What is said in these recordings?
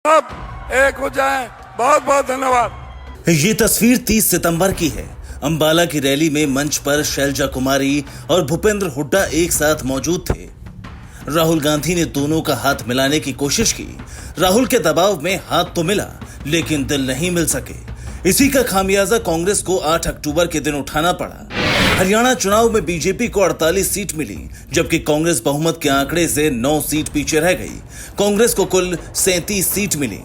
सब एक हो जाएं। बहुत बहुत धन्यवाद। ये तस्वीर 30 सितंबर की है। अंबाला की रैली में मंच पर शैलजा कुमारी और भूपेंद्र हुड्डा एक साथ मौजूद थे। राहुल गांधी ने दोनों का हाथ मिलाने की कोशिश की। राहुल के दबाव में हाथ तो मिला, लेकिन दिल नहीं मिल सके। इसी का खामियाजा कांग्रेस को 8 अक्टूबर के दिन उठाना पड़ा। हरियाणा चुनाव में बीजेपी को 48 सीट मिली, जबकि कांग्रेस बहुमत के आंकड़े से 9 सीट पीछे रह गई। कांग्रेस को कुल 37 सीट मिली।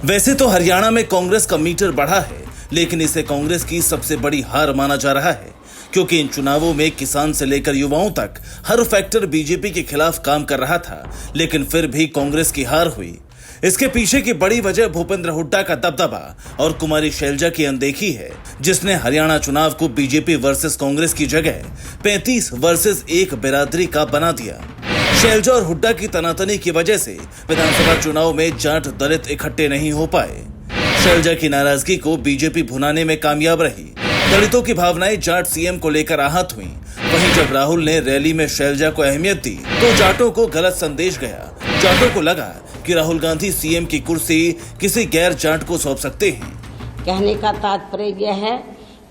वैसे तो हरियाणा में कांग्रेस का मीटर बढ़ा है, लेकिन इसे कांग्रेस की सबसे बड़ी हार माना जा रहा है, क्योंकि इन चुनावों में किसान से लेकर युवाओं तक हर फैक्टर बीजेपी के खिलाफ काम कर रहा था, लेकिन फिर भी कांग्रेस की हार हुई। इसके पीछे की बड़ी वजह भूपेंद्र हुड्डा का दबदबा और कुमारी शैलजा की अनदेखी है, जिसने हरियाणा चुनाव को बीजेपी वर्सेस कांग्रेस की जगह 35 वर्सेस 1 बिरादरी का बना दिया। शैलजा और हुड्डा की तनातनी की वजह से विधानसभा चुनाव में जाट दलित इकट्ठे नहीं हो पाए। शैलजा की नाराजगी को बीजेपी भुनाने में कामयाब रही। दलितों की भावनाएं जाट सीएम को लेकर आहत हुई। वहीं जब राहुल ने रैली में शैलजा को अहमियत दी, तो जाटों को गलत संदेश गया। जाटों को लगा कि राहुल गांधी सीएम की कुर्सी किसी गैर जाट को सौंप सकते हैं। कहने का तात्पर्य यह है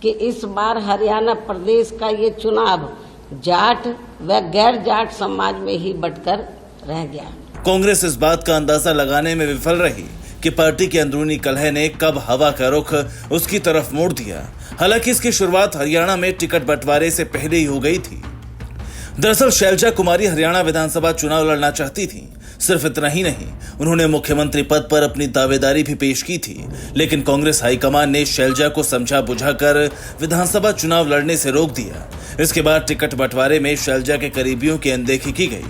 कि इस बार हरियाणा प्रदेश का ये चुनाव जाट व गैर जाट समाज में ही बंटकर रह गया। कांग्रेस इस बात का अंदाजा लगाने में विफल रही कि पार्टी के अंदरूनी कलह ने कब हवा का रुख उसकी तरफ मोड़ दिया। हालांकि इसकी शुरुआत हरियाणा में टिकट बंटवारे से पहले ही हो गई थी। दरअसल शैलजा कुमारी हरियाणा विधानसभा चुनाव लड़ना चाहती थी। सिर्फ इतना ही नहीं, उन्होंने मुख्यमंत्री पद पर अपनी दावेदारी भी पेश की थी, लेकिन कांग्रेस हाईकमान ने शैलजा को समझा बुझाकर विधानसभा चुनाव लड़ने से रोक दिया। इसके बाद टिकट बंटवारे में शैलजा के करीबियों की अनदेखी की गई।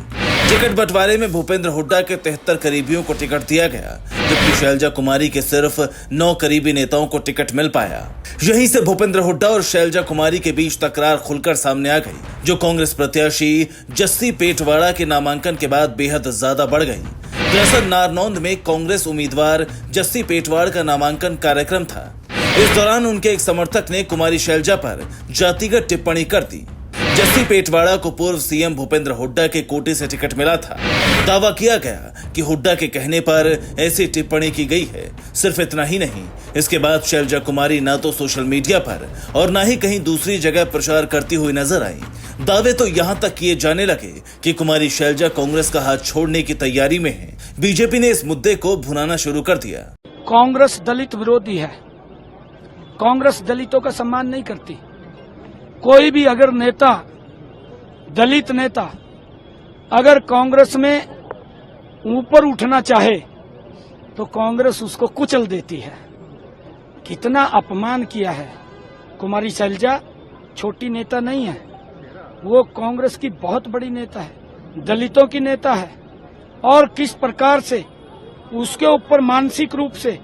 टिकट बंटवारे में भूपेंद्र हुड्डा के 73 करीबियों को टिकट दिया गया, जबकि शैलजा कुमारी के सिर्फ 9 करीबी नेताओं को टिकट मिल पाया। यहीं से भूपेंद्र हुड्डा और शैलजा कुमारी के बीच तकरार खुलकर सामने आ गई, जो कांग्रेस प्रत्याशी जस्सी पेटवाड़ा के नामांकन के बाद बेहद ज्यादा बढ़ गई। दरअसल नारनौंद में कांग्रेस उम्मीदवार जस्सी पेटवाड़ का नामांकन कार्यक्रम था। इस दौरान उनके एक समर्थक ने कुमारी शैलजा पर जातिगत टिप्पणी कर दी। जस्सी पेटवाड़ा को पूर्व सीएम भूपेंद्र हुड्डा के कोटे से टिकट मिला था। दावा किया गया कि हुड्डा के कहने पर ऐसी टिप्पणी की गई है। सिर्फ इतना ही नहीं, इसके बाद शैलजा कुमारी न तो सोशल मीडिया पर और न ही कहीं दूसरी जगह प्रचार करती हुई नजर आई। दावे तो यहां तक किए जाने लगे कि कुमारी शैलजा कांग्रेस का हाथ छोड़ने की तैयारी में है। बीजेपी ने इस मुद्दे को भुनाना शुरू कर दिया। कांग्रेस दलित विरोधी है। कांग्रेस दलितों का सम्मान नहीं करती। कोई भी अगर नेता, दलित नेता अगर कांग्रेस में ऊपर उठना चाहे तो कांग्रेस उसको कुचल देती है। कितना अपमान किया है। कुमारी शैलजा छोटी नेता नहीं है, वो कांग्रेस की बहुत बड़ी नेता है, दलितों की नेता है। और किस प्रकार से उसके ऊपर मानसिक रूप से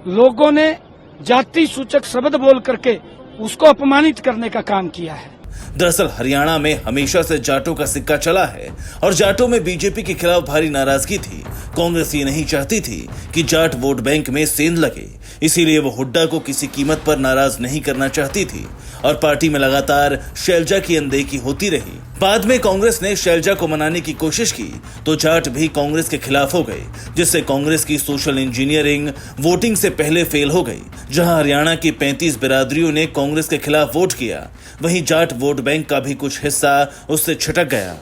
लोगों ने जाति सूचक शब्द बोल करके उसको अपमानित करने का काम किया है। दरअसल हरियाणा में हमेशा से जाटों का सिक्का चला है और जाटों में बीजेपी के खिलाफ भारी नाराजगी थी। कांग्रेस ये नहीं चाहती थी कि जाट वोट बैंक में सेंध लगे, इसीलिए वो हुड्डा को किसी कीमत पर नाराज नहीं करना चाहती थी और पार्टी में लगातार शैलजा की अनदेखी होती रही। बाद में कांग्रेस ने शैलजा को मनाने की कोशिश की तो जाट भी कांग्रेस के खिलाफ हो गए, जिससे कांग्रेस की सोशल इंजीनियरिंग वोटिंग से पहले फेल हो गई। जहां हरियाणा की 35 बिरादरियों ने कांग्रेस के खिलाफ वोट किया, वहीं जाट वोट बैंक का भी कुछ हिस्सा उससे छिटक गया।